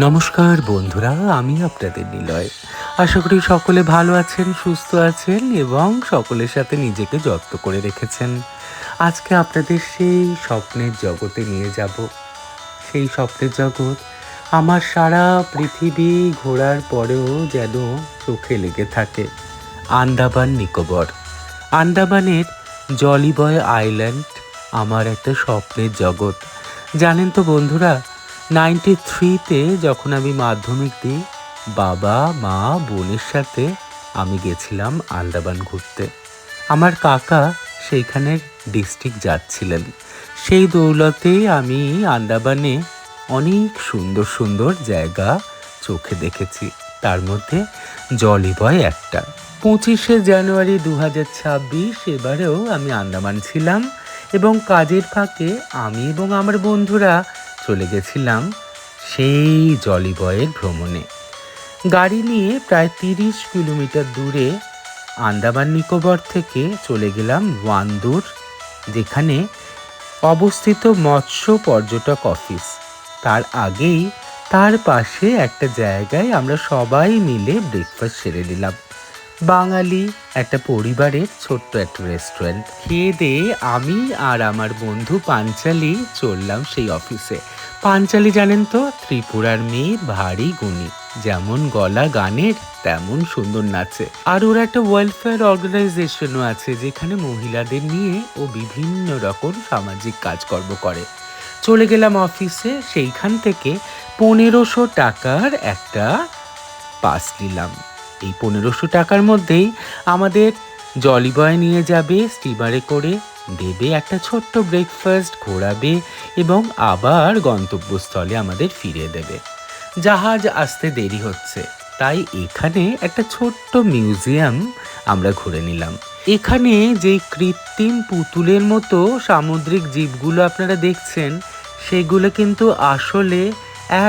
নমস্কার বন্ধুরা, আমি আপনাদের নিলয়। আশা করি সকলে ভালো আছেন, সুস্থ আছেন এবং সকলের সাথে নিজেকে যত্ন করে রেখেছেন। আজকে আপনাদের সেই স্বপ্নের জগতে নিয়ে যাব। সেই স্বপ্নের জগৎ আমার সারা পৃথিবী ঘোরার পরেও যেন চোখে লেগে থাকে। আন্দামান নিকোবর। আন্দামানের জলিবয় আইল্যান্ড আমার একটা স্বপ্নের জগৎ। জানেন তো বন্ধুরা, 93-তে যখন আমি মাধ্যমিক দিই, বাবা মা বোনের সাথে আমি গেছিলাম আন্দামান ঘুরতে। আমার কাকা সেইখানের ডিস্ট্রিক্ট যাচ্ছিলেন। সেই দৌলতে আমি আন্দামানে অনেক সুন্দর সুন্দর জায়গা চোখে দেখেছি। তার মধ্যে জলিবয় একটা। 25শে জানুয়ারি 2026 এবারেও আমি আন্দামান ছিলাম এবং কাজের ফাঁকে আমি এবং আমার বন্ধুরা চলে গেছিলাম সেই জলিবয়ের ভ্রমণে। গাড়ি নিয়ে প্রায় 30 কিলোমিটার দূরে আন্দামান নিকোবর থেকে চলে গেলাম ওয়ান্দুর, যেখানে অবস্থিত মৎস্য পর্যটক অফিস। তার আগেই তার পাশে একটা জায়গায় আমরা সবাই মিলে ব্রেকফাস্ট সেরে নিলাম। বাঙালি একটা পরিবারের ছোট্ট একটা রেস্টুরেন্ট। খেয়ে দিয়ে আমি আর আমার বন্ধু পাঞ্চালি চললাম সেই অফিসে। পাঞ্চালি জানেন তো, ত্রিপুরার মেয়ে, ভারী গুণী, যেমন গলা গানের তেমন সুন্দর নাচে। আর ওর একটা ওয়েলফেয়ার অর্গানাইজেশনও আছে, যেখানে মহিলাদের নিয়ে ও বিভিন্ন রকম সামাজিক কাজকর্ম করে। চলে গেলাম অফিসে। সেইখান থেকে 1500 টাকার একটা পাস নিলাম। এই 1500 টাকার মধ্যেই আমাদের জলিবয় নিয়ে যাবে স্টিমারে করে, দেবে একটা ছোট্ট ব্রেকফাস্ট, ঘোরাবে এবং আবার গন্তব্যস্থলে আমাদের ফিরিয়ে দেবে। জাহাজ আসতে দেরি হচ্ছে, তাই এখানে একটা ছোট্ট মিউজিয়াম আমরা ঘুরে নিলাম। এখানে যে কৃত্রিম পুতুলের মতো সামুদ্রিক জীবগুলো আপনারা দেখছেন, সেগুলো কিন্তু আসলে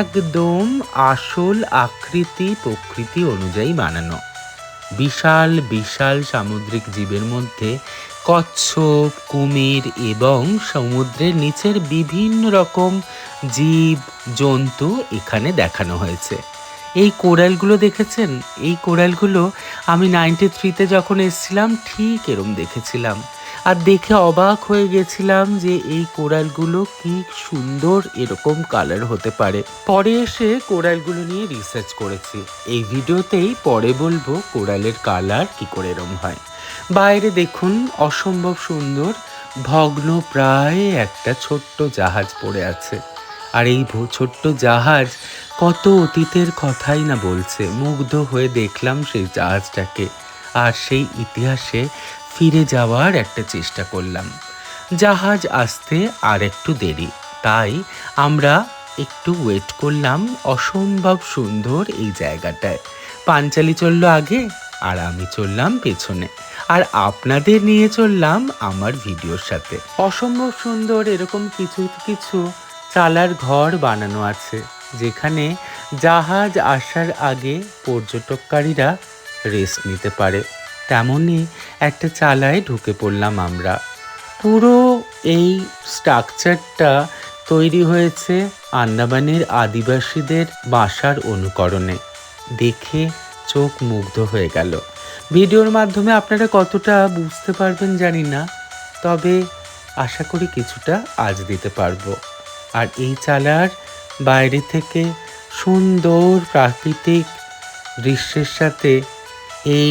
একদম আসল আকৃতি প্রকৃতি অনুযায়ী বানানো। বিশাল বিশাল সামুদ্রিক জীবের মধ্যে কচ্ছপ, কুমির এবং সমুদ্রের নিচের বিভিন্ন রকম জীব জন্তু এখানে দেখানো হয়েছে। এই কোরালগুলো দেখেছেন? এই কোরালগুলো আমি 93-তে যখন এসেছিলাম ঠিক এরম দেখেছিলাম। আর দেখে অবাক হয়ে গেছিলাম যে এই কোরালগুলো কি সুন্দর এরকম কালার হতে পারে। পরে এসে কোরালগুলো নিয়ে রিসার্চ করেছি। এই ভিডিওতেই পরে বলবো কোরালের কালার কি করে এরম হয়। বাইরে দেখুন, অসম্ভব সুন্দর ভগ্ন প্রায় একটা ছোট্ট জাহাজ পড়ে আছে। আর এই ছোট্ট জাহাজ কত অতীতের কথাই না বলছে। মুগ্ধ হয়ে দেখলাম সেই জাহাজটাকে, আর সেই ইতিহাসে ফিরে যাওয়ার একটা চেষ্টা করলাম। জাহাজ আসতে আর একটু দেরি, তাই আমরা একটু ওয়েট করলাম অসম্ভব সুন্দর এই জায়গাটায়। পাঞ্চালি চলল আগে আর আমি চললাম পেছনে, আর আপনাদের নিয়ে চললাম আমার ভিডিওর সাথে। অসম্ভব সুন্দর এরকম কিছু কিছু চালার ঘর বানানো আছে, যেখানে জাহাজ আসার আগে পর্যটককারীরা রেস্ট নিতে পারে। তেমনই একটা চালায় ঢুকে পড়লাম আমরা। পুরো এই স্ট্রাকচারটা তৈরি হয়েছে আন্দামানের আদিবাসীদের বাসার অনুকরণে। দেখে চোখ মুগ্ধ হয়ে গেল। ভিডিওর মাধ্যমে আপনারা কতটা বুঝতে পারবেন জানি না, তবে আশা করি কিছুটা আজ দিতে পারবো। আর এই চালার বাইরে থেকে সুন্দর প্রাকৃতিক দৃশ্যের সাথে এই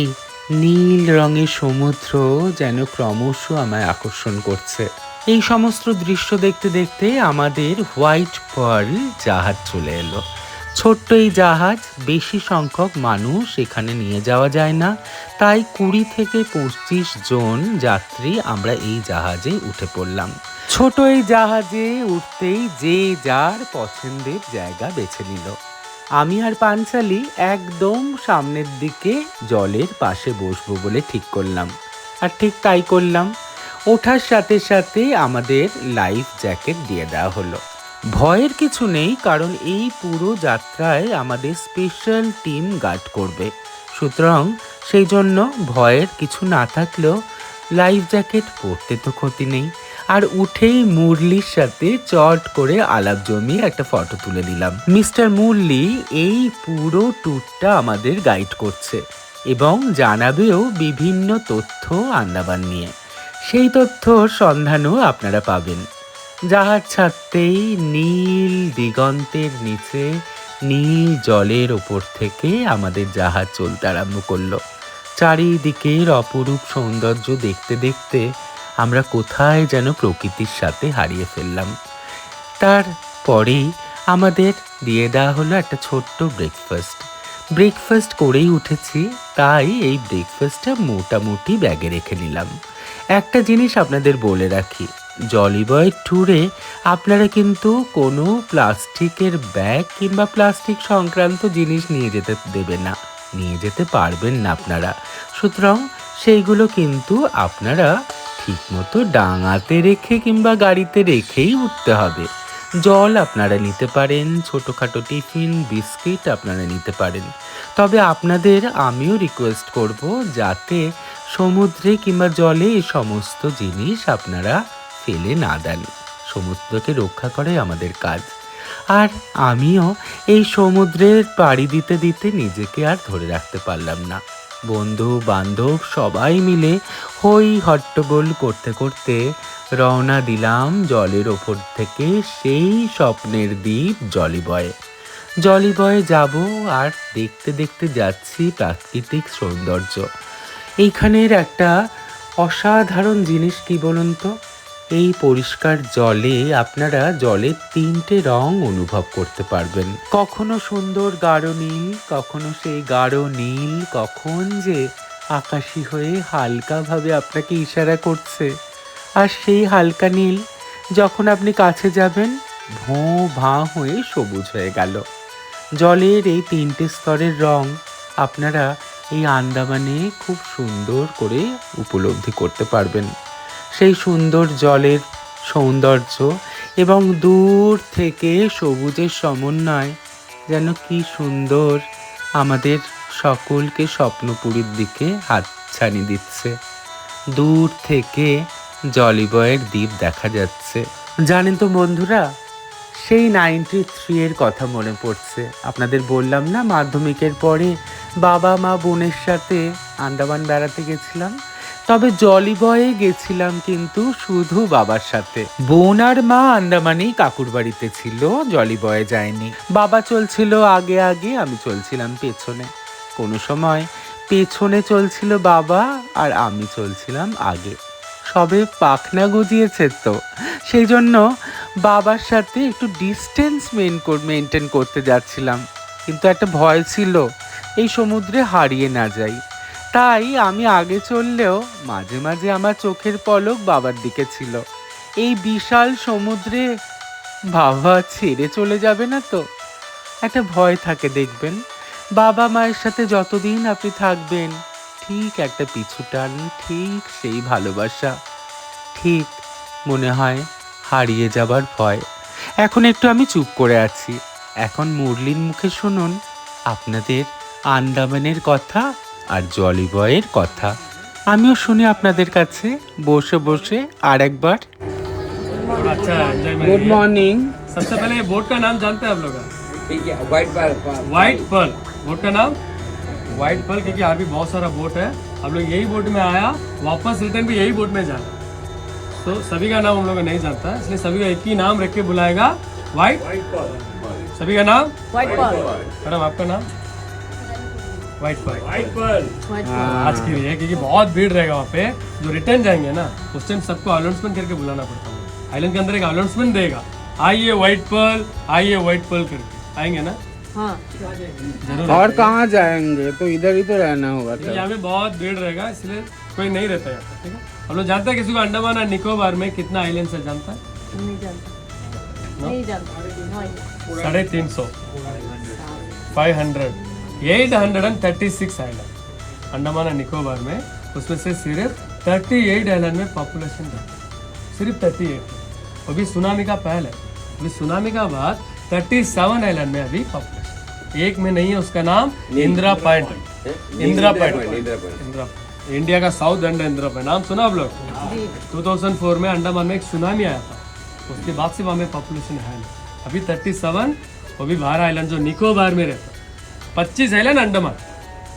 নীল রঙের সমুদ্র যেন ক্রমশ আমায় আকর্ষণ করছে। এই সমস্ত দৃশ্য দেখতে দেখতে আমাদের হোয়াইট পার্ল জাহাজ চলে এলো। ছোট্ট এই জাহাজ, বেশি সংখ্যক মানুষ এখানে নিয়ে যাওয়া যায় না, তাই 20 থেকে 25 জন যাত্রী আমরা এই জাহাজে উঠে পড়লাম। ছোট এই জাহাজে উঠতেই যে যার পছন্দের জায়গা বেছে নিল। আমি আর পাঞ্চালি একদম সামনের দিকে জলের পাশে বসবো বলে ঠিক করলাম, আর ঠিক তাই করলাম। ওঠার সাথে সাথে আমাদের লাইফ জ্যাকেট দিয়ে দেওয়া হলো। ভয়ের কিছু নেই, কারণ এই পুরো যাত্রায় আমাদের স্পেশাল টিম গার্ড করবে, সুতরাং সেই জন্য ভয়ের কিছু না থাকলেও লাইফ জ্যাকেট পরতে তো ক্ষতি নেই। আর উঠেই মুরলির সাথে চট করে আলাপ জমিয়ে একটা ফটো তুলে নিলাম। মিস্টার মুরলি এই পুরো ট্যুরটা আমাদের গাইড করছে এবং জানাবেও বিভিন্ন তথ্য আন্দামান নিয়ে। সেই তথ্যর সন্ধানও আপনারা পাবেন। জাহাজ ছাড়তেই নীল দিগন্তের নিচে নীল জলের ওপর থেকে আমাদের জাহাজ চলতে আরম্ভ করলো। চারিদিকের অপরূপ সৌন্দর্য দেখতে দেখতে আমরা কোথায় যেন প্রকৃতির সাথে হারিয়ে ফেললাম। তারপরেই আমাদের দিয়ে দেওয়া হলো একটা ছোট্ট ব্রেকফাস্ট করেই উঠেছি, তাই এই ব্রেকফাস্টটা মোটামুটি ব্যাগে রেখে নিলাম। একটা জিনিস আপনাদের বলে রাখি, জলিবয় ট্যুরে আপনারা কিন্তু কোনো প্লাস্টিকের ব্যাগ কিংবা প্লাস্টিক সংক্রান্ত জিনিস নিয়ে যেতে দেবে না, নিয়ে যেতে পারবেন না আপনারা। সুতরাং সেইগুলো কিন্তু আপনারা ঠিকমতো ডাঙাতে রেখে কিংবা গাড়িতে রেখেই উঠতে হবে। জল আপনারা নিতে পারেন, ছোটোখাটো টিফিন বিস্কিট আপনারা নিতে পারেন। তবে আপনাদের আমিও রিকোয়েস্ট করব যাতে সমুদ্রে কিংবা জলে এই সমস্ত জিনিস আপনারা ফেলে না দেন। সমুদ্রকে রক্ষা করাই আমাদের কাজ। আর আমিও এই সমুদ্রের পাড়ি দিতে দিতে নিজেকে আর ধরে রাখতে পারলাম না। বন্ধু বান্ধব সবাই মিলে হই হট্টগোল করতে করতে রওনা দিলাম জলের ওপর থেকে সেই স্বপ্নের দ্বীপ জলিবয়ে যাব। আর দেখতে দেখতে যাচ্ছি প্রাকৃতিক সৌন্দর্য। এইখানের একটা অসাধারণ জিনিস কি বলুন তো, এই পরিষ্কার জলে আপনারা জলের 3টে রং অনুভব করতে পারবেন। কখনো সুন্দর গাঢ় নীল, কখনো সেই গাঢ় নীল কখন যে আকাশী হয়ে হালকাভাবে আপনাকে ইশারা করছে। আর সেই হালকা নীল যখন আপনি কাছে যাবেন ভোঁ ভাঁ হয়ে সবুজ হয়ে গেল। জলের এই 3টে স্তরের রং আপনারা এই আন্দামানে খুব সুন্দর করে উপলব্ধি করতে পারবেন। সেই সুন্দর জলের সৌন্দর্য এবং দূর থেকে সবুজের সমন্বয় যেন কি সুন্দর আমাদের সকলকে স্বপ্নপুরীর দিকে হাতছানি দিচ্ছে। দূর থেকে জলিবয়ের দ্বীপ দেখা যাচ্ছে। জানেন তো বন্ধুরা, সেই 93 এর কথা মনে পড়ছে। আপনাদের বললাম না মাধ্যমিকের পরে বাবা মা বোনের সাথে আন্দামান বেড়াতে গেছিলাম। তবে জলিবয়ে গেছিলাম কিন্তু শুধু বাবার সাথে। বোন আর মা আন্দামানেই কাকুর বাড়িতে ছিল, জলিবয়ে যায়নি। বাবা চলছিল আগে আগে, আমি চলছিলাম পেছনে। কোনো সময় পেছনে চলছিল বাবা আর আমি চলছিলাম আগে। সবে পাখনা গজিয়েছে তো, সেই জন্য বাবার সাথে একটু ডিস্টেন্স মেনটেন করতে যাচ্ছিলাম। কিন্তু একটা ভয় ছিল এই সমুদ্রে হারিয়ে না যাই। তাই আমি আগে চললেও মাঝে মাঝে আমার চোখের পলক বাবার দিকে ছিল। এই বিশাল সমুদ্রে বাবা ছেড়ে চলে যাবে না তো, একটা ভয় থাকে। দেখবেন বাবা মায়ের সাথে যতদিন আপনি থাকবেন ঠিক একটা পিছু টান, ঠিক সেই ভালোবাসা, ঠিক মনে হয় হারিয়ে যাবার ভয়। এখন একটু আমি চুপ করে আছি। এখন মুরলির মুখে শুনুন আপনাদের আন্দামানের কথা আর জলিবয়ের কথা। আমিও শুনি আপনাদের কাছে বসে বসে আর একবার। अच्छा गुड मॉर्निंग। सबसे पहले ये बोट का नाम जानते हैं आप लोग? वाइट वाइट पर्ल बोट का नाम वाइट पर्ल, क्योंकि यहाँ भी बहुत सारा बोट है। हम लोग यही बोट में आया, वापस रिटर्न भी यही बोट में जाना। तो सभी का नाम हम लोग नहीं जानता है, इसलिए सभी का एक ही नाम रख के बुलाएगा, वाइट पर्ल। सभी का नाम वाइट पर्ल। मैडम आपका नाम? White Perl. वाइट पर्ल आज के लिए, क्योंकि बहुत भीड़ रहेगा वहाँ पे। जो रिटर्न जाएंगे ना उस टाइम सबको अनाउंसमेंट करके बुलाना पड़ता है। आइलैंड के अंदर एक अनाउंसमेंट देगा, आइए वाइट पर्ल करके आएंगे ना। हाँ जरूर। और कहाँ जाएंगे? तो इधर ही तो रहना होगा। यहाँ पे बहुत भीड़ रहेगा, इसलिए कोई नहीं रहता है यहाँ पे, ठीक है। हम लोग जानते हैं किसी को अंडमान और निकोबार में कितना आइलैंड है जानता है? नहीं जानता, No? नहीं जानता। 350, 500, 836 आइलैंड अंडमान और निकोबार में। उसमें से सिर्फ 38 आइलैंड में पॉपुलेशन है, सिर्फ 38। वो भी सुनामी का पहले, अभी सुनामी का बाद 37 आइलैंड में अभी पॉपुलेशन। एक में नहीं है, उसका नाम Indira point. Indira point India का साउथ एंड है तरफ है, नाम सुना आप लोग? 2004 में अंडमान में एक सुनामी आया था, उसके बाद से वहाँ में पॉपुलेशन है नहीं। अभी 37, वो भी 12 आइलैंड जो निकोबार में रहता है, 25 आइलैंड अंडमान,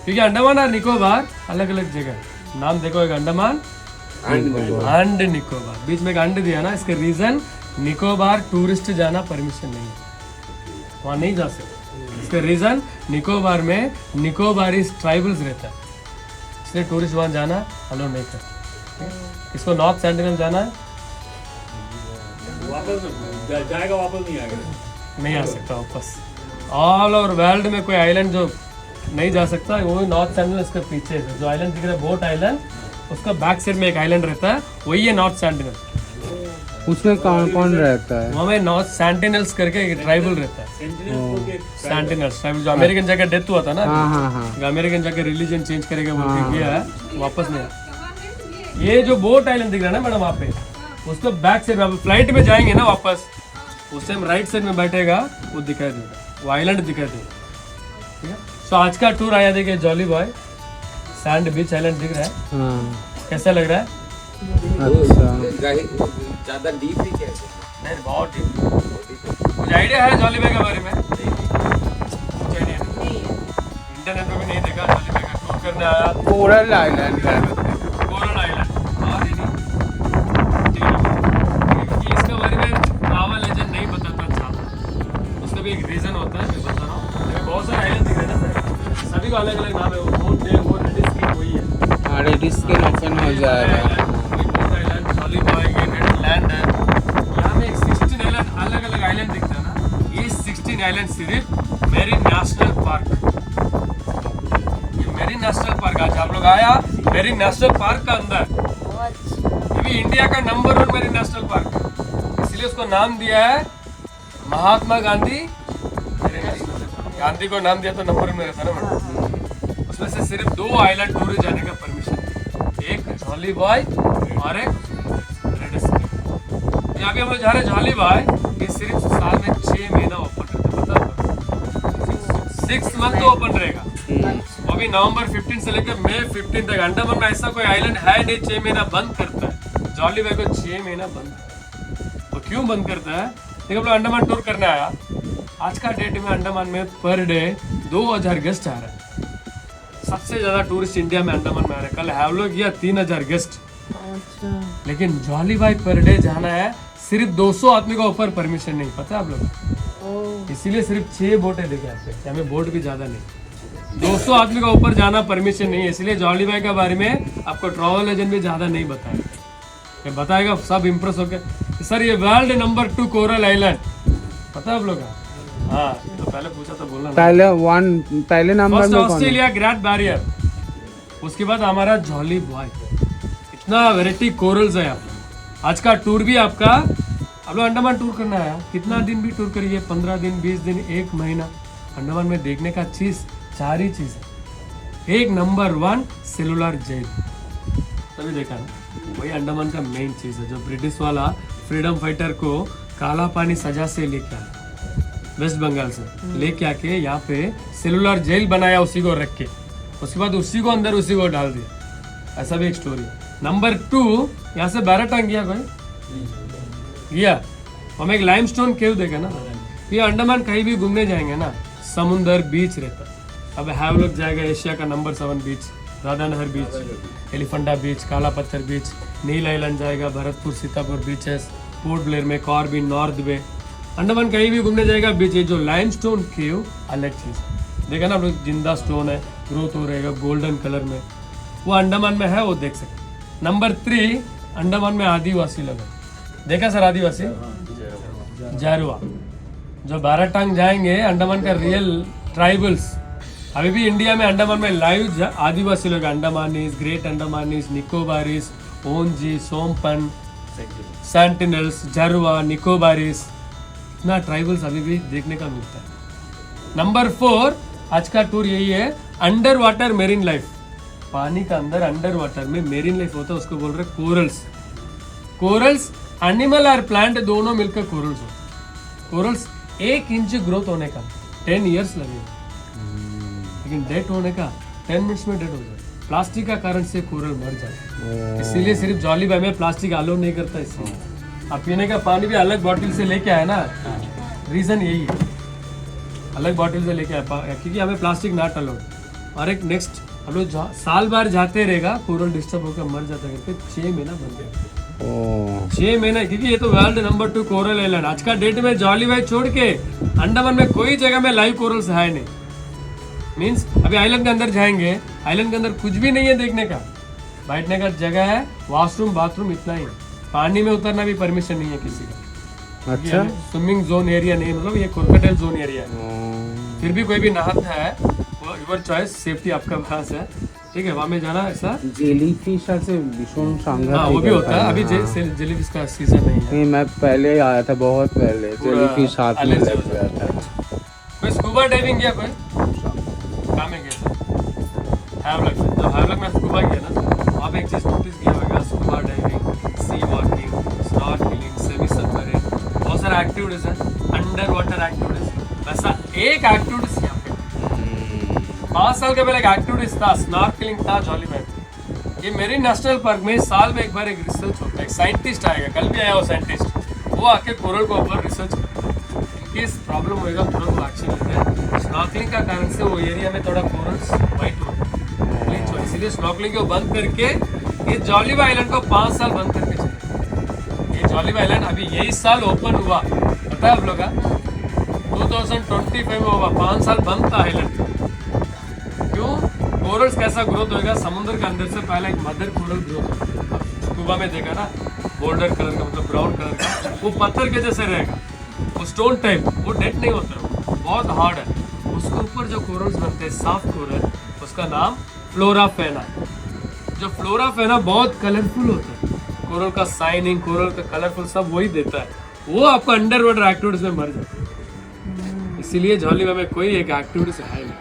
क्योंकि अंडमान और निकोबार अलग अलग जगह है। नाम देखो, एक अंडमान एंड निकोबार, बीच में एक अंड दिया ना, इसके रीजन निकोबार टूरिस्ट जाना परमिशन नहीं है, वहाँ नहीं जा सकते। इसका रीजन निकोबार में निकोबारी ट्राइबल्स रहता है, इसलिए टूरिस्ट वहाँ जाना अलो नहीं करते। इसको नॉर्थ सेंटिनल जाना है, जाएगा वापस नहीं आएगा। नहीं आ सकता वापस। ऑल ओवर वर्ल्ड में कोई आइलैंड जो नहीं जा सकता वो नॉर्थ सेंटिनल, इसके पीछे से जो आइलैंड दिख रहा है बोट आइलैंड, उसका बैक साइड में एक आइलैंड रहता है, वही है नॉर्थ सेंटिनल। उसमें कौन कौन रहता है? वहाँ में नॉर्थ सेंटिनल्स करके एक ट्राइबल रहता है, सेंटिनल्स ट्राइबल, जो अमेरिकन जाके डेथ हुआ था ना, अमेरिकन जाके रिलीजन चेंज करेगा बोल के गया है, वापस नहीं आया। ये जो बोट आइलैंड दिख रहा है ना मैडम वहाँ पे, उसको बैक साइड में फ्लाइट में जाएंगे ना वापस, उस टाइम राइट साइड में बैठेगा, वो दिखाई देगा, वो आइलैंड दिखाई देगा। ठीक है, सो आज का टूर आया देखिए jolly boy, sand beach island दिख रहा है, कैसा लग रहा है? ज्यादा डीप नहीं क्या? नहीं, बहुत डीप। कुछ आइडिया है जॉली बॉय के बारे में? कुछ आइडिया नहीं, इंटरनेट पे भी नहीं देखा। जॉली बॉय का टूर करने आया, कोरल आइलैंड है। कोरल आइलैंड, और ही नहीं। ठीक है, क्योंकि इसके बारे में ट्रैवल एजेंट नहीं बताता चाहता, उसका भी एक रीजन होता है, मैं बता रहा हूँ। बहुत सारे आइलैंड दिख रहे हैं ना सर, सभी को अलग अलग नाम है, वो रेड स्किन वही है। हाँ, रेड स्किन ओपन हो जाएगा। लैंड है यहाँ में 16 आइलैंड, अलग अलग आइलैंड दिखता है ना, ये 16 आइलैंड सिर्फ मेरीन नेशनल पार्क, ये मेरीन नेशनल पार्क। आज आप लोग आया मेरीन नेशनल पार्क का अंदर, ये भी इंडिया का नंबर 1 मेरीन नेशनल पार्क, इसलिए उसको नाम दिया है महात्मा गांधी। गांधी को नाम दिया तो नंबर 1 में रहता ना। उसमें से सिर्फ 2 आइलैंड टूर जाने का परमिशन, एक जॉली बॉय और एक यहाँ पे हम लोग जा रहे जॉली बॉय, ये सिर्फ साल में 6 महीना ओपन रहता है, पता 6 मंथ तो ओपन रहेगा, वो भी नवंबर 15 से लेकर मई 15 तक। अंडमान में ऐसा कोई आइलैंड है नहीं 6 महीना बंद करता है, जॉली बॉय को 6 महीना बंद करता है। तो क्यों बंद करता है? देखिए हम लोग अंडमान टूर करने आया, आज का डेट में अंडमान में पर डे 2000 गेस्ट आ रहे हैं, सबसे ज्यादा टूरिस्ट इंडिया में अंडमान में आ रहे हैं। कल हम लोग किया 3000 गेस्ट, लेकिन जॉली बॉय पर डे जाना है सिर्फ 200 आदमी का ऊपर परमिशन नहीं, पता है आप लोग, इसीलिए सिर्फ 6 बोटें देखे आपको, हमें बोट भी ज्यादा नहीं, 200 आदमी का ऊपर जाना परमिशन नहीं है, इसलिए जॉली बॉय के बारे में आपको ट्रैवल एजेंट भी ज्यादा नहीं बताएगा, ये बताएगा सब इम्प्रेस हो गया सर ये वर्ल्ड नंबर 2 कोरल आइलैंड, पता है आप लोग? हाँ, तो पहले पूछा तो बोलना, पहले नंबर में ऑस्ट्रेलिया ग्रेट बैरियर, उसके बाद हमारा जॉली बॉय। इतना वेराइटी कोरल्स है यहाँ पे। आज का टूर भी आपका, आप लोग अंडमान टूर करना है, कितना दिन भी टूर करिए, 15 दिन 20 दिन 1 महीना, अंडमान में देखने का चीज 4 ही चीज है। एक नंबर 1 सेलुलर जेल, तभी देखा ना, वही अंडमान का मेन चीज है, जो ब्रिटिश वाला फ्रीडम फाइटर को काला पानी सजा से लेके आया, वेस्ट बंगाल से लेके आके यहाँ पे सेलुलर जेल बनाया, उसी को रख के, उसके बाद उसी को अंदर उसी को डाल दिया, ऐसा भी एक स्टोरी है। नंबर 2, यहाँ से बैराटांग गया कोई गया, हम एक लाइमस्टोन केव देखा ना, ये अंडमान कहीं भी घूमने जाएंगे ना, समुंदर बीच रहता है। अब हम लोग जाएगा एशिया का नंबर 7 बीच, राधानहर बीच, एलिफेंटा बीच, काला पत्थर बीच, नील आइलैंड जाएगा, Bharatpur Sitapur beaches, port Blair में कॉर्बिन, नॉर्थ बे, अंडमान कहीं भी घूमने जाएगा बीच। ये जो लाइमस्टोन केव अलग चीज देखा ना आप लोग, जिंदा स्टोन है, ग्रोथ हो रहेगा गोल्डन कलर में, वो अंडमान में है, वो देख सकते। नंबर 3, अंडमान में आदिवासी लोग, देखा सर आदिवासी जारवा, जो बैराटांग जाएंगे अंडमान का रियल ट्राइबल्स, अभी भी इंडिया में अंडमान में लाइव आदिवासी लोग, अंडमानीज, ग्रेट अंडमानीज, निकोबारीज, ओंजी, सोमपन, सेंटिनल्स, जारवा, निकोबारीज, इतना ट्राइबल्स अभी भी देखने का मिलता है। नंबर 4, आज का टूर यही है, अंडर वाटर मेरीन लाइफ, पानी का अंदर अंडर वाटर में मेरीन लाइफ होता है, उसको बोल रहे कोरल्स। कोरल्स एनिमल और प्लांट दोनों मिलकर कोरल्स होते हैं। कोरल्स 1 इंच ग्रोथ होने का 10 इयर्स लगेगा, लेकिन डेट होने का 10 मिनट्स में डेट हो जाए, प्लास्टिक का कारण से कोरल मर जाता है। इसीलिए सिर्फ जॉली बाय में प्लास्टिक अलाउ नहीं करता। इसलिए आप पीने का पानी भी अलग बॉटल से लेके आए ना, रीजन यही है, अलग बॉटल से लेके आए क्योंकि हमें प्लास्टिक नॉट अलाउड। और एक नेक्स्ट हम लोग साल बार जाते रहेगा, कोरल डिस्टर्ब होकर मर जाता है करके 6 महीना बन गया। 6 महीना, क्योंकि ये तो वर्ल्ड नंबर 2 कोरल आइलैंड। आज का डेट में जॉली बाय छोड़ के अंडमान में कोई जगह में लाइव कोरल्स है नहीं। मीन्स अभी आइलैंड के अंदर जाएंगे, आइलैंड के अंदर कुछ भी नहीं है देखने का, बैठने का जगह है, वॉशरूम बाथरूम इतना ही है। पानी में उतरना भी परमिशन नहीं है किसी का। अच्छा, स्विमिंग जोन एरिया नहीं, मतलब ये क्रोकोडाइल जोन एरिया है। फिर भी कोई भी नहाता है वो यूर चॉइस, सेफ्टी आपका पास है, ठीक है। वहाँ में जाना ऐसा জেলিফিশ আছে ভীষণ সাংঘাতিক। हाँ वो भी होता है। अभी जेलीफिश का सीजन नहीं है। नहीं, मैं पहले आया था, बहुत पहले जेलीफिश हाथ में allergy लग हो गया था। कोई स्कूबा डाइविंग किया कोई? कहाँ में गया था? हैवलॉक में। जब हैवलॉक में स्कूबा किया ना, वहाँ पे एक चीज़ नोटिस किया होगा, scuba diving, sea walking, snorkelling, semi submarine, बहुत सारे एक्टिविटीज है, अंडर वाटर एक्टिविटीज। वैसा एक एक्टिविटीज यहाँ पे 5 साल के पहले एक एक्टिविटीज था, स्नॉर्कलिंग था जॉली में। ये मेरीन नेशनल पार्क में साल में एक बार एक रिसर्च होता है, एक साइंटिस्ट आएगा, कल भी आया वो साइंटिस्ट, वो आके कोरल को ऊपर रिसर्च करता है। इनकेस प्रॉब्लम होएगा तुरंत वो एक्शन लेते हैं। स्नॉर्कलिंग का कारण से वो एरिया में थोड़ा कोरल्स वाइट हो गए, इसलिए स्नॉर्कलिंग को बंद करके ये जॉली बाय आइलैंड को 5 साल बंद करके चले। ये जॉली बाय आइलैंड अभी यही साल ओपन हुआ, पता है आप लोग का? 2025 में हुआ, 5 साल बंद था आइलैंड। क्यों? कोरल्स कैसा ग्रोथ होएगा, समुद्र के अंदर से पहले एक मदर कोरल ग्रोथ होगा। स्कूबा में देखा ना, बोल्डर कलर का, मतलब ब्राउन कलर का, वो पत्थर के जैसे रहेगा, वो स्टोन टाइप, वो डेड नहीं होता, वो बहुत हार्ड है। उसके ऊपर जो कोरल्स बनते हैं, सॉफ्ट कोरल, उसका नाम फ्लोराफेना। जो फ्लोराफेना बहुत कलरफुल होता है, कोरल का साइनिंग, कोरल का कलरफुल सब वही देता है। वो आपको अंडर वाटर एक्टिविटीज में मर जाता है। इसीलिए जॉली में कोई एक एक्टिविटीज है नहीं।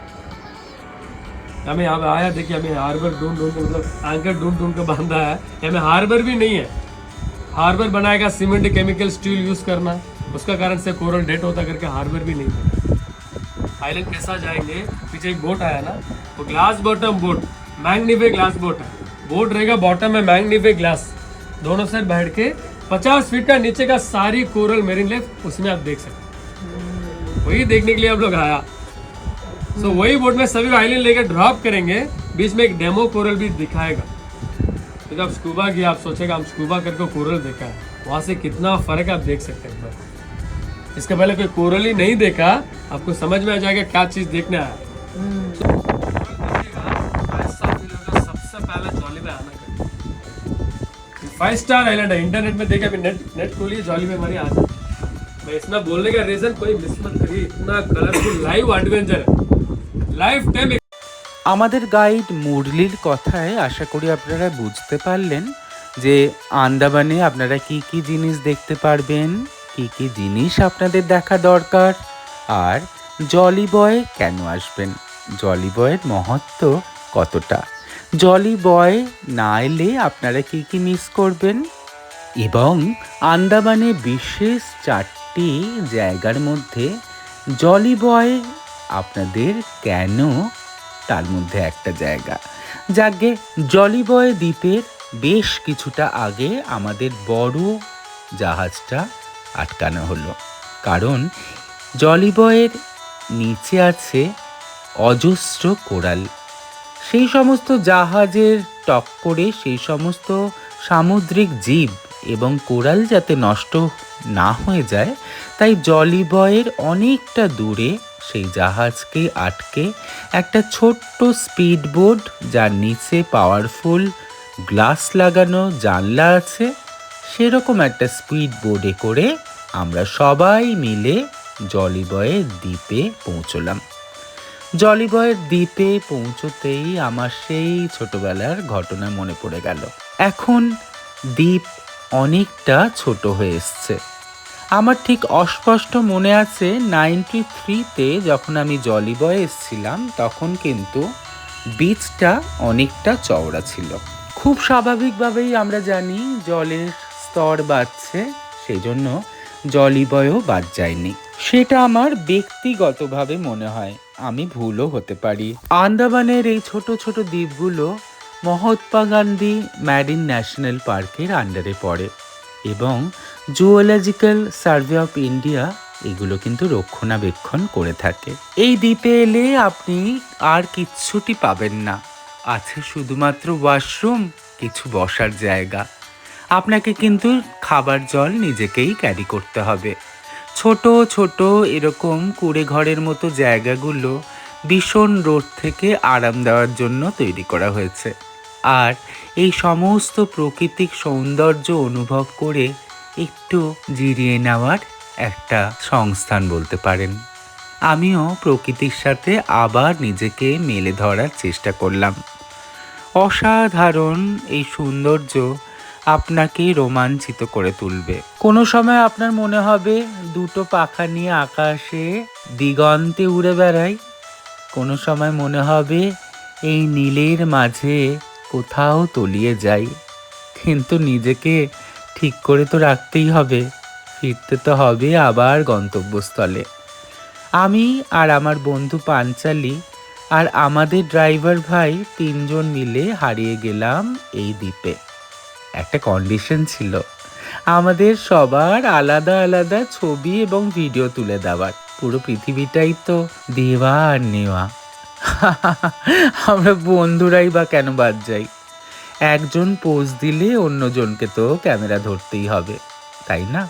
हमें यहाँ पे आया, देखिए हमें हार्बर ढूंढ ढूंढ के, मतलब एंकर ढूंढ ढूंढ के बांधा है। हमें हार्बर भी नहीं है। हार्बर बनाएगा सीमेंट केमिकल स्टील यूज करना, उसका कारण से कोरल डेट होता करके हार्बर भी नहीं है। आइलैंड कैसा जाएंगे, पीछे एक बोट आया ना, वो glass bottom boat, magnify glass boat है। बोट रहेगा बॉटम में मैग्नीफाई ग्लास, दोनों साइड बैठ के 50 फीट का नीचे का सारी कोरल मेरीन लाइफ उसमें आप देख सकते। वही देखने के लिए आप लोग आया। सो वही बोट में सभी आइलैंड लेकर ड्रॉप करेंगे, बीच में एक डेमो कोरल भी दिखाएगा। तो जब स्कूबा किया, आप सोचेगा हम स्कूबा करके कोरल देखा है, वहाँ से कितना फर्क आप देख सकते हैं। इसके पहले कोई कोरल ही नहीं देखा, आपको समझ में आ जाएगा क्या चीज देखने आया। सबसे पहले जॉली में आना, 5 स्टार आइलैंड है। इंटरनेट में देखा, अभी नेट खोलिए, जॉली में हमारी आ जाए। मैं इतना बोलने का रीजन कोई मिस मत करिए, इतना कलरफुल लाइव एडवेंचर है, লাইফ টাইম। আমাদের গাইড মুরলির কথায় আশা করি আপনারা বুঝতে পারলেন যে আন্দামানে আপনারা কি কি জিনিস দেখতে পারবেন, কি কি জিনিস আপনাদের দেখা দরকার, আর জলি বয় কেন আসবেন, জলি বয়ের মহত্ব কতটা, জলি বয় না এলে আপনারা কি কি মিস করবেন, এবং আন্দামানে বিশেষ 4টি জায়গার মধ্যে জলি বয় আপনাদের কেন তার মধ্যে একটা জায়গা। যাকে জলি বয় দ্বীপের বেশ কিছুটা আগে আমাদের বড় জাহাজটা আটকানো হলো, কারণ জলি বয়ের নিচে আছে অজস্র কোরাল। সেই সমস্ত জাহাজের টক্করে সেই সমস্ত সামুদ্রিক জীব এবং কোরাল যাতে নষ্ট না হয়ে যায়, তাই জলি বয়ের অনেকটা দূরে সেই জাহাজকে আটকে একটা ছোট্ট স্পিড বোট, যার নিচে পাওয়ারফুল গ্লাস লাগানো জানলা আছে, সেরকম একটা স্পিড বোটে করে আমরা সবাই মিলে জলি বয়ের দ্বীপে পৌঁছলাম। জলি বয়ের দ্বীপে পৌঁছতেই আমার সেই ছোটবেলার ঘটনা মনে পড়ে গেল। এখন দ্বীপ অনেকটা ছোট হয়ে এসছে। আমার ঠিক অস্পষ্ট মনে আছে 93-তে যখন আমি জলি বয়ে এসেছিলাম, তখন কিন্তু বিচটা অনেকটা চওড়া ছিল। খুব স্বাভাবিকভাবেই আমরা জানি জলের স্তর বাড়ছে, সেই জন্য জলি বয়ও বাদ যায়নি। সেটা আমার ব্যক্তিগতভাবে মনে হয়, আমি ভুলও হতে পারি। আন্দামানের এই ছোট ছোট দ্বীপগুলো মহাত্মা গান্ধী ম্যারিন ন্যাশনাল পার্কের আন্ডারে পড়ে এবং জুওলজিক্যাল সার্ভে অফ ইন্ডিয়া এগুলো কিন্তু রক্ষণাবেক্ষণ করে থাকে। এই দ্বীপে এলে আপনি আর কিচ্ছুটি পাবেন না, আছে শুধুমাত্র ওয়াশরুম, কিছু বসার জায়গা। আপনাকে কিন্তু খাবার জল নিজেকেই ক্যারি করতে হবে। ছোট ছোট এরকম কুঁড়ে ঘরের মতো জায়গাগুলো ভীষণ রোদ থেকে আরাম দেওয়ার জন্য তৈরি করা হয়েছে। আর এই সমস্ত প্রাকৃতিক সৌন্দর্য অনুভব করে একটু জিরিয়ে নেওয়ার একটা সংস্থান বলতে পারেন। আমিও প্রকৃতির সাথে আবার নিজেকে মেলে ধরার চেষ্টা করলাম। অসাধারণ এই সৌন্দর্য আপনাকে রোমাঞ্চিত করে তুলবে। কোনো সময় আপনার মনে হবে দুটো পাখা নিয়ে আকাশে দিগন্তে উড়ে বেড়াই, কোনো সময় মনে হবে এই নীলের মাঝে কোথাও তলিয়ে যাই। কিন্তু নিজেকে ঠিক করে তো রাখতেই হবে, ফিরতে তো হবে আবার গন্তব্যস্থলে। আমি আর আমার বন্ধু পাঞ্চালি আর আমাদের ড্রাইভার ভাই 3 জন মিলে হারিয়ে গেলাম এই দ্বীপে। একটা কন্ডিশন ছিল, আমাদের সবার আলাদা আলাদা ছবি এবং ভিডিও তুলে দেওয়ার। পুরো পৃথিবীটাই তো দেওয়া আর নেওয়া, আমরা বন্ধুরাই বা কেন বাদ যাই? একজন পোজ দিলে অন্যজনকে তো ক্যামেরা ধরতেই হবে, তাই না?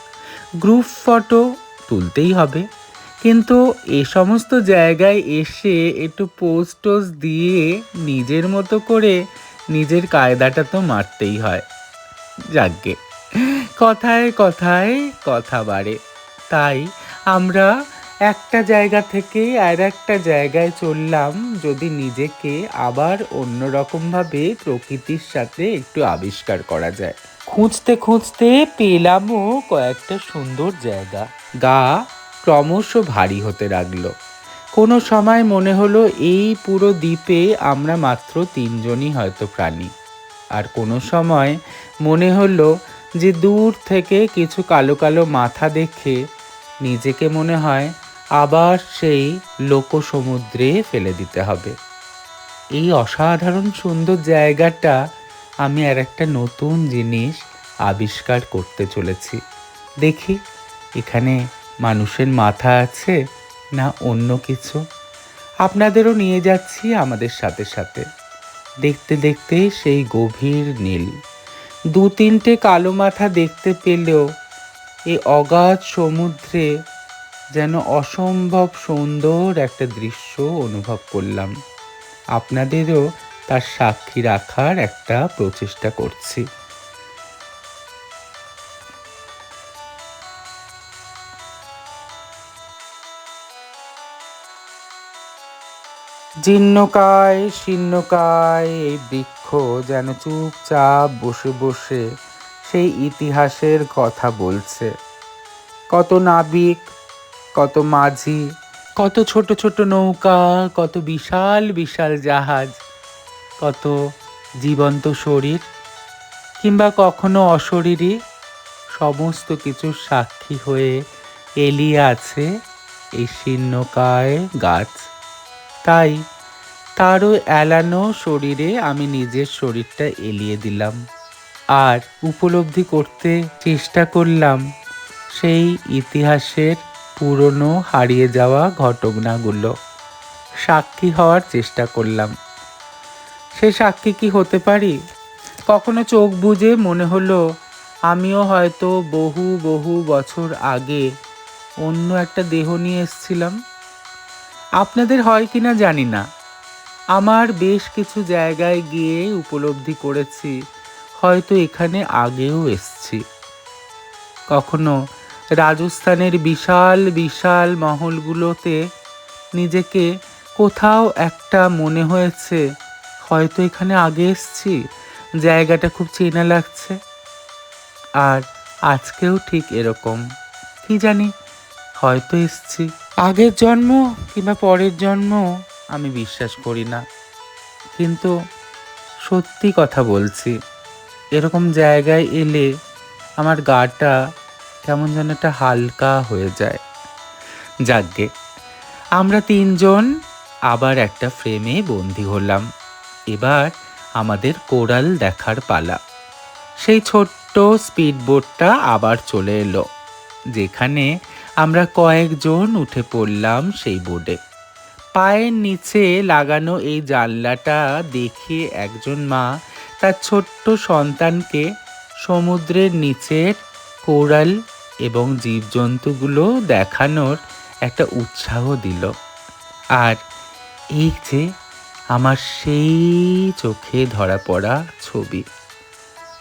গ্রুপ ফটো তুলতেই হবে। কিন্তু এ সমস্ত জায়গায় এসে একটু পোজ টোজ দিয়ে নিজের মতো করে নিজের কায়দাটা তো মারতেই হয়। যাকগে, কথায় কথায় কথা বাড়ে, তাই আমরা একটা জায়গা থেকে আর একটা জায়গায় চললাম, যদি নিজেকে আবার অন্যরকমভাবে প্রকৃতির সাথে একটু আবিষ্কার করা যায়। খুঁজতে খুঁজতে পেলামও কয়েকটা সুন্দর জায়গা। গা ক্রমশ ভারী হতে লাগলো। কোনো সময় মনে হলো এই পুরো দ্বীপে আমরা মাত্র 3 জনই হয়তো প্রাণী। আর কোনো সময় মনে হলো যে দূর থেকে কিছু কালো কালো মাথা দেখে নিজেকে মনে হয় আবার সেই লোকসমুদ্রে ফেলে দিতে হবে। এই অসাধারণ সুন্দর জায়গাটা আমি আর একটা নতুন জিনিস আবিষ্কার করতে চলেছি। দেখি এখানে মানুষের মাথা আছে না অন্য কিছু। আপনাদেরও নিয়ে যাচ্ছি আমাদের সাথে সাথে। দেখতে দেখতে সেই গভীর নীল, 2-3টে কালো মাথা দেখতে পেলেও এই অগাধ সমুদ্রে যেন অসম্ভব সুন্দর একটা দৃশ্য অনুভব করলাম। আপনাদেরও তার সাক্ষী রাখার একটা প্রচেষ্টা করছি। জীর্ণকায় শীর্ণকায় এই বৃক্ষ যেন চুপচাপ বসে বসে সেই ইতিহাসের কথা বলছে। কত নাবিক, কত মাঝি, কত ছোট ছোট নৌকা, কত বিশাল বিশাল জাহাজ, কত জীবন্ত শরীর কিংবা কখনো অশরীরী, সমস্ত কিছুর সাক্ষী হয়ে এলিয়ে আছে এই শীর্ণকায় গাছ। তাই তারও এলানো শরীরে আমি নিজের শরীরটা এলিয়ে দিলাম আর উপলব্ধি করতে চেষ্টা করলাম সেই ইতিহাসের পুরনো হারিয়ে যাওয়া ঘটনাগুলো। সাক্ষী হওয়ার চেষ্টা করলাম। সে সাক্ষী কি হতে পারি? কখনো চোখ বুজে মনে হলো আমিও হয়তো বহু বহু বছর আগে অন্য একটা দেহ নিয়ে এসেছিলাম। আপনাদের হয় কিনা জানি না, আমার বেশ কিছু জায়গায় গিয়ে উপলব্ধি করেছি হয়তো এখানে আগেও এসেছি। কখনো রাজস্থানের বিশাল বিশাল মহলগুলোতে নিজেকে কোথাও একটা মনে হয়েছে হয়তো এখানে আগে এসেছি, জায়গাটা খুব চেনা লাগছে। আর আজকেও ঠিক এরকম, কি জানি হয়তো এসেছি। আগের জন্ম কিংবা পরের জন্ম আমি বিশ্বাস করি না, কিন্তু সত্যি কথা বলছি, এরকম জায়গায় এলে আমার গাটা কেমন যেন একটা হালকা হয়ে যায়। যাকগে, আমরা 3 জন আবার একটা ফ্রেমে বন্দি হলাম। এবার আমাদের কোরাল দেখার পালা। সেই ছোট্ট স্পিড বোটটা আবার চলে এলো, যেখানে আমরা কয়েকজন উঠে পড়লাম সেই বোটে। পায়ের নিচে লাগানো এই জানলাটা দেখে একজন মা তার ছোট্ট সন্তানকে সমুদ্রের নিচের কোরাল এবং জীবজন্তুগুলো দেখানোর একটা উৎসাহ দিল। আর এই যে আমার সেই চোখে ধরা পড়া ছবি,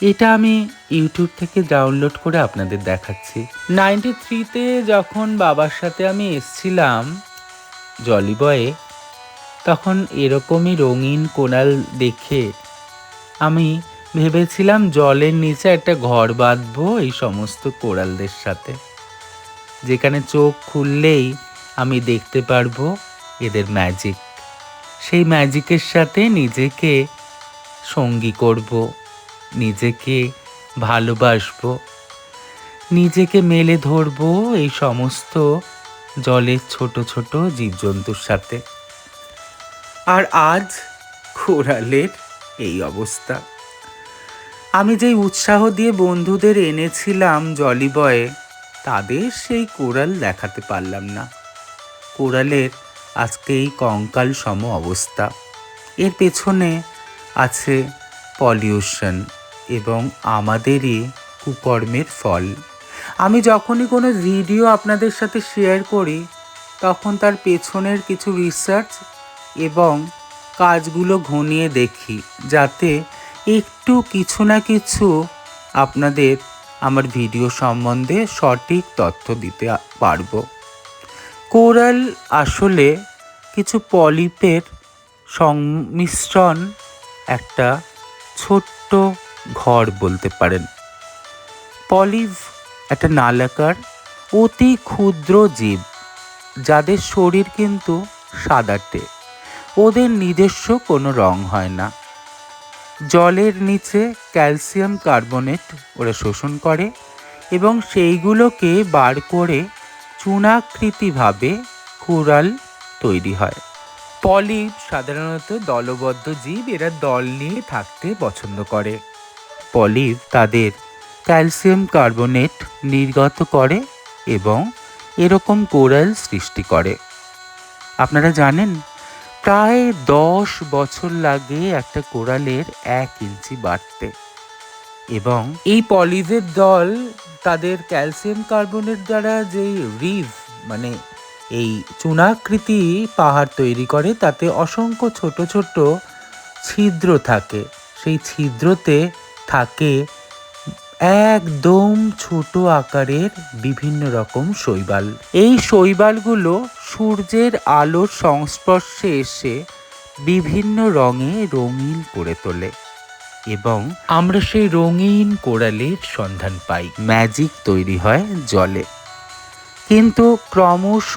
এটা আমি ইউটিউব থেকে ডাউনলোড করে আপনাদের দেখাচ্ছি। 93-তে যখন বাবার সাথে আমি এসছিলাম জলিবয়ে, তখন এরকমই রঙিন কোরাল দেখে আমি ভেবেছিলাম জলের নিচে একটা ঘর বাঁধবো এই সমস্ত কোরালদের সাথে, যেখানে চোখ খুললেই আমি দেখতে পারবো এদের ম্যাজিক। সেই ম্যাজিকের সাথে নিজেকে সঙ্গী করব, নিজেকে ভালোবাসবো, নিজেকে মেলে ধরবো এই সমস্ত জলের ছোট ছোট জীবজন্তুর সাথে। আর আজ কোরালের এই অবস্থা। আমি যেই উৎসাহ দিয়ে বন্ধুদের এনেছিলাম জলিবয়ে, তাদের সেই কোরাল দেখাতে পারলাম না। কোরালের আজকে এই কঙ্কাল সম অবস্থা। এর পেছনে আছে পলিউশন এবং আমাদেরই কুকর্মের ফল। আমি যখনই কোনো ভিডিও আপনাদের সাথে শেয়ার করি, তখন তার পেছনের কিছু রিসার্চ এবং কাজগুলো ঘনিয়ে দেখি, যাতে একটু কিছু না কিছু আপনাদের আমার ভিডিও সম্বন্ধে সঠিক তথ্য দিতে পারবো। কোরাল আসলে কিছু পলিপের সংমিশ্রণ, একটা ছোট্ট ঘর বলতে পারেন। পলিপ একটা নালাকার অতি ক্ষুদ্র জীব, যাদের শরীর কিন্তু সাদাটে। ওদের নিজস্ব কোনো রং হয় না। জলের নিচে ক্যালসিয়াম কার্বনেট ওরা শোষণ করে এবং সেইগুলোকে বার করে চূণাকৃতিভাবে কোরাল তৈরি হয়। পলিপ সাধারণত দলবদ্ধ জীব, এরা দল নিয়ে থাকতে পছন্দ করে। পলিপ তাদের ক্যালসিয়াম কার্বনেট নির্গত করে এবং এরকম কোরাল সৃষ্টি করে। আপনারা জানেন, প্রায় 10 বছর লাগে একটা কোরালের 1 ইঞ্চি বাড়তে। এবং এই পলিপের দল তাদের ক্যালসিয়াম কার্বনেট দ্বারা যেই রিফ, মানে এই চূণাকৃতি পাহাড় তৈরি করে, তাতে অসংখ্য ছোট ছোট ছিদ্র থাকে। সেই ছিদ্রতে থাকে একদম ছোট আকারের বিভিন্ন রকম শৈবাল। এই শৈবালগুলো সূর্যের আলোর সংস্পর্শে এসে বিভিন্ন রঙে রঙিন করে তোলে এবং আমরা সেই রঙিন কোরালের সন্ধান পাই। ম্যাজিক তৈরি হয় জলে। কিন্তু ক্রমশ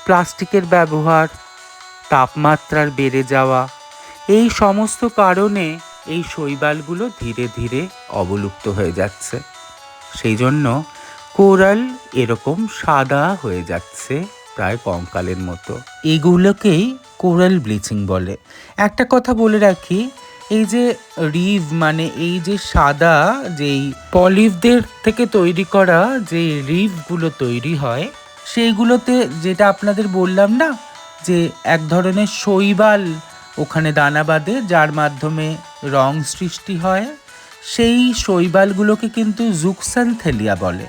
প্লাস্টিকের ব্যবহার, তাপমাত্রার বেড়ে যাওয়া, এই সমস্ত কারণে এই শৈবালগুলো ধীরে ধীরে অবলুপ্ত হয়ে যাচ্ছে। সেই জন্য কোরাল এরকম সাদা হয়ে যাচ্ছে, প্রায় কঙ্কালের মতো। এগুলোকেই কোরাল ব্লিচিং বলে। একটা কথা বলে রাখি, এই যে রিভ, মানে এই যে সাদা যেই পলিপদের থেকে তৈরি করা যে রিভগুলো তৈরি হয়, সেইগুলোতে যেটা আপনাদের বললাম না, যে এক ধরনের শৈবাল ওখানে দানা বাঁধে, যার মাধ্যমে রং সৃষ্টি হয়, সেই শৈবালগুলোকে কিন্তু জুক্সানথেলিয়া বলে।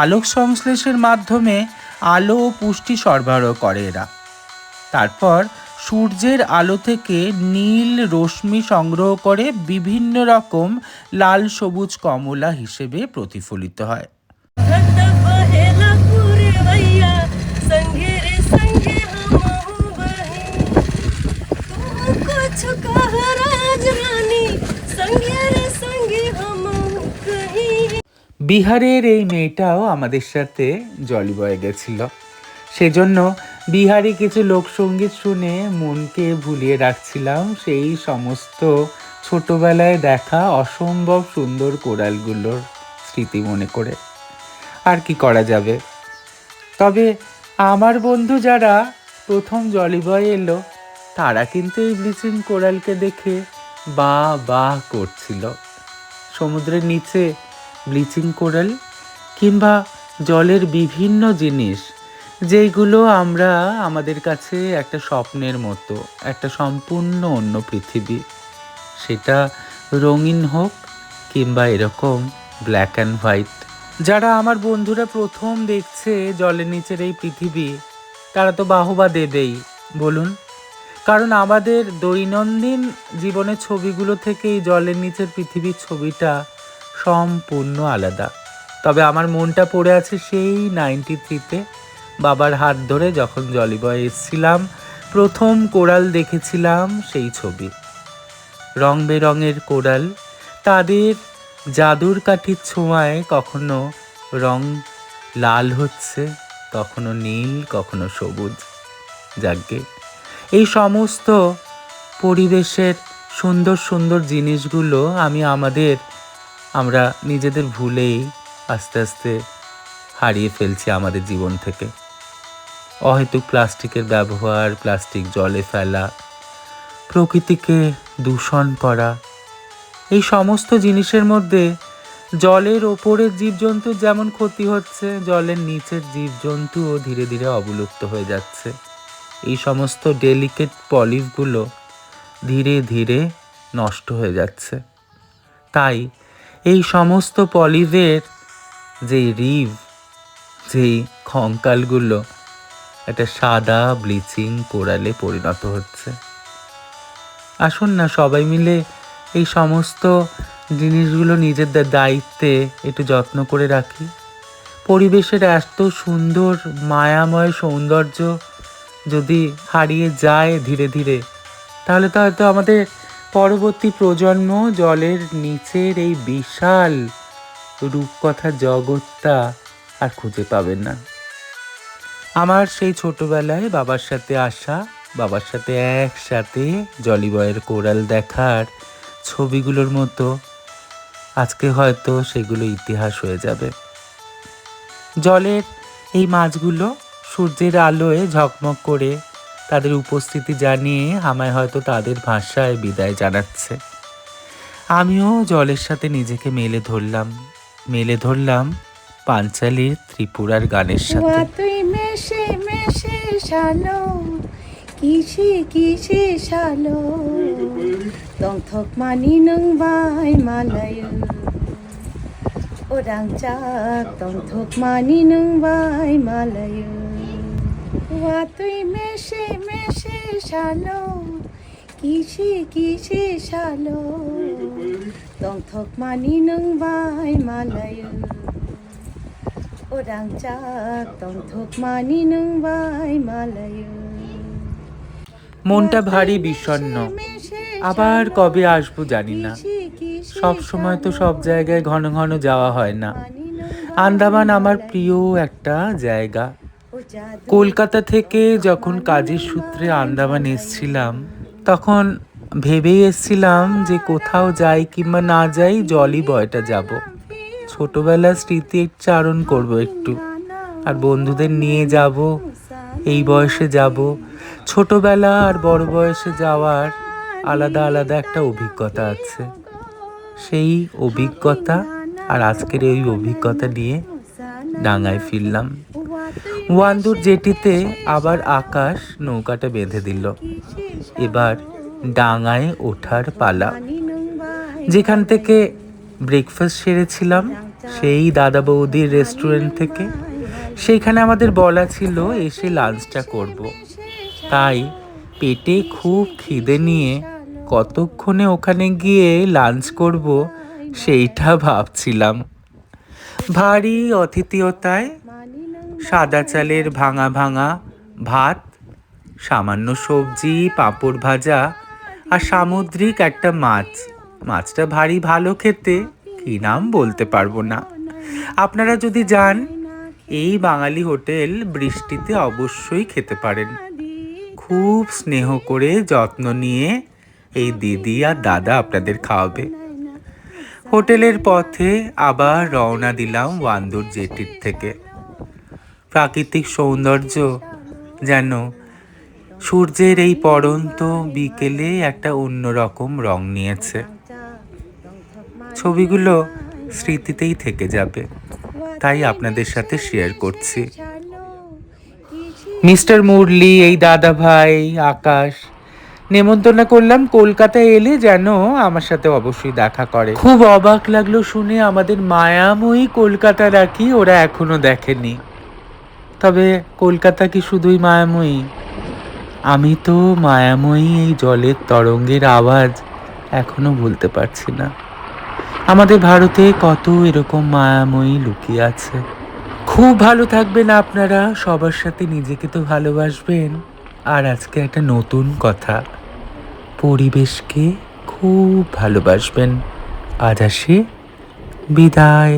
আলোক সংশ্লেষের মাধ্যমে আলো ও পুষ্টি সরবরাহ করে এরা। তারপর সূর্যের আলো থেকে নীল রশ্মি সংগ্রহ করে বিভিন্ন রকম লাল, সবুজ, কমলা হিসেবে প্রতিফলিত হয়। বিহারের এই মেয়েটাও আমাদের সাথে জলিবয়ে গেছিল। সেজন্য বিহারি কিছু লোকসঙ্গীত শুনে মনকে ভুলিয়ে রাখছিলাম সেই সমস্ত ছোটবেলায় দেখা অসম্ভব সুন্দর কোরালগুলোর স্মৃতি মনে করে। আর কি করা যাবে। তবে আমার বন্ধু যারা প্রথম জলিবয়ে এলো, তারা কিন্তু এই ব্লিচিং কোরালকে দেখে বাহ বাহ করছিল। সমুদ্রের নিচে ব্লিচিং কোরাল কিংবা জলের বিভিন্ন জিনিস, যেইগুলো আমরা আমাদের কাছে একটা স্বপ্নের মতো, একটা সম্পূর্ণ অন্য পৃথিবী। সেটা রঙিন হোক কিংবা এরকম ব্ল্যাক অ্যান্ড হোয়াইট। যারা আমার বন্ধুরা প্রথম দেখছে জলের নিচের এই পৃথিবী, তারা তো বাহবা দেবেই, বলুন। কারণ আমাদের দৈনন্দিন জীবনের ছবিগুলো থেকে এই জলের নিচের পৃথিবীর ছবিটা সম্পূর্ণ আলাদা। তবে আমার মনটা পড়ে আছে সেই 93-তে বাবার হাত ধরে যখন জলিবয়ে এসেছিলাম, প্রথম কোরাল দেখেছিলাম সেই ছবি। রং বেরঙের কোরাল, তাদের জাদুর কাঠির ছোঁয়ায় কখনো রং লাল হচ্ছে, কখনো নীল, কখনো সবুজ। যাকে এই সমস্ত পরিবেশের সুন্দর সুন্দর জিনিসগুলো আমরা নিজেদের ভুলেই আস্তে আস্তে হারিয়ে ফেলছি আমাদের জীবন থেকে। অহেতুক প্লাস্টিকের ব্যবহার, প্লাস্টিক জলে ফেলা, প্রকৃতিকে দূষণ করা, এই সমস্ত জিনিসের মধ্যে জলের ওপরের জীবজন্তুর যেমন ক্ষতি হচ্ছে, জলের নিচের জীবজন্তুও ধীরে ধীরে অবলুপ্ত হয়ে যাচ্ছে। এই সমস্ত ডেলিকেট পলিপগুলো ধীরে ধীরে নষ্ট হয়ে যাচ্ছে। তাই এই সমস্ত পলিভের যেই রিভ, যেই কঙ্কালগুলো একটা সাদা ব্লিচিং কোরালে পরিণত হচ্ছে। আসুন না সবাই মিলে এই সমস্ত জিনিসগুলো নিজেদের দায়িত্বে একটু যত্ন করে রাখি। পরিবেশের এত সুন্দর মায়াময় সৌন্দর্য যদি হারিয়ে যায় ধীরে ধীরে, তাহলে তো হয়তো আমাদের পরবর্তী প্রজন্ম জলের নিচের এই বিশাল রূপকথা জগৎটা আর খুঁজে পাবেন না। আমার সেই ছোটবেলায় বাবার সাথে আসা, বাবার সাথে একসাথে জলিবয়ের কোরাল দেখার ছবিগুলোর মতো আজকে হয়তো সেগুলো ইতিহাস হয়ে যাবে। জলের এই মাছগুলো সূর্যের আলোয় ঝকমক করে তাদের উপস্থিতি জানিয়ে আমায় হয়তো তাদের ভাষায় বিদায় জানাচ্ছে। আমিও জলের সাথে নিজেকে মেলে ধরলাম পাঞ্চালীর ত্রিপুরার গানের সাথে। তুই মেশে মেশে শালো কিসে কিসে শালো দংথক মানি নং by মালায় orang cak dongthok mani nung bai malayo wa tui meshe meshe shalo kishi kishi shalo dongthok mani nung bai malayo orang cak dongthok mani nung bai malayo। মনটা ভারী বিষণ্ণ, আবার কবে আসবো জানি না। সব সময় তো সব জায়গায় ঘন ঘন যাওয়া হয় না। আন্দামান আমার প্রিয় একটা জায়গা। কলকাতা থেকে যখন কাজের সূত্রে আন্দামান এসছিলাম, তখন ভেবেই এসছিলাম যে কোথাও যাই কিংবা না যাই জলিবয়টা যাব। ছোটবেলার স্মৃতি চারণ করব একটু, আর বন্ধুদের নিয়ে যাব। এই বয়সে যাব, ছোটবেলা আর বড় বয়সে যাওয়ার আলাদা আলাদা একটা অভিজ্ঞতা আছে। সেই অভিজ্ঞতা আর আজকের এই অভিজ্ঞতা নিয়ে ডাঙায় ফিরলাম। ওয়ান্দুর জেটিতে আবার আকাশ নৌকাটা বেঁধে দিল। এবার ডাঙায় ওঠার পালা। যেখান থেকে ব্রেকফাস্ট সেরেছিলাম, সেই দাদা বৌদির রেস্টুরেন্ট থেকে, সেইখানে আমাদের বলা ছিল এসে লাঞ্চটা করব। তাই পেটে খুব খিদে নিয়ে কতক্ষণে ওখানে গিয়ে লাঞ্চ করব সেইটা ভাবছিলাম। ভারী অতিথিয়তায় সাদা চালের ভাঙা ভাঙা ভাত, সামান্য সবজি, পাঁপড় ভাজা আর সামুদ্রিক একটা মাছ। মাছটা ভারী ভালো খেতে, কি নাম বলতে পারবো না। আপনারা যদি যান এই বাঙালি হোটেল বৃষ্টিতে অবশ্যই খেতে পারেন। খুব স্নেহ করে যত্ন নিয়ে এই দিদি আর দাদা আপনাদের খাওয়াবে। হোটেলের পথে আবার রওনা দিলাম ওয়ান্দুর জেটির থেকে। প্রাকৃতিক সৌন্দর্য যেন সূর্যের এই পড়ন্ত বিকেলে একটা অন্যরকম রং নিয়েছে। ছবিগুলো স্মৃতিতেই থেকে যাবে, তাই আপনাদের সাথে শেয়ার করছি। মিস্টার মুরলি, এই দাদা ভাই আকাশ নেমন্তন্ন করলাম কলকাতায় এলে যেন আমার সাথে অবশ্যই দেখা করে। খুব অবাক লাগলো শুনে আমাদের মায়াময়ী কলকাতা রাখি ওরা এখনো দেখেনি। তবে কলকাতা কি শুধুই মায়াময়ী? আমি তো মায়াময়ী এই জলের তরঙ্গের আওয়াজ এখনো ভুলতে পারছি না। আমাদের ভারতে কত এরকম মায়াময়ী লুকিয়ে আছে। খুব ভালো থাকবেন আপনারা, সবার সাথে নিজেকে তো ভালোবাসবেন। আর আজকে একটা নতুন কথা, পরিবেশকে খুব ভালোবাসবেন। আজ আসি, বিদায়।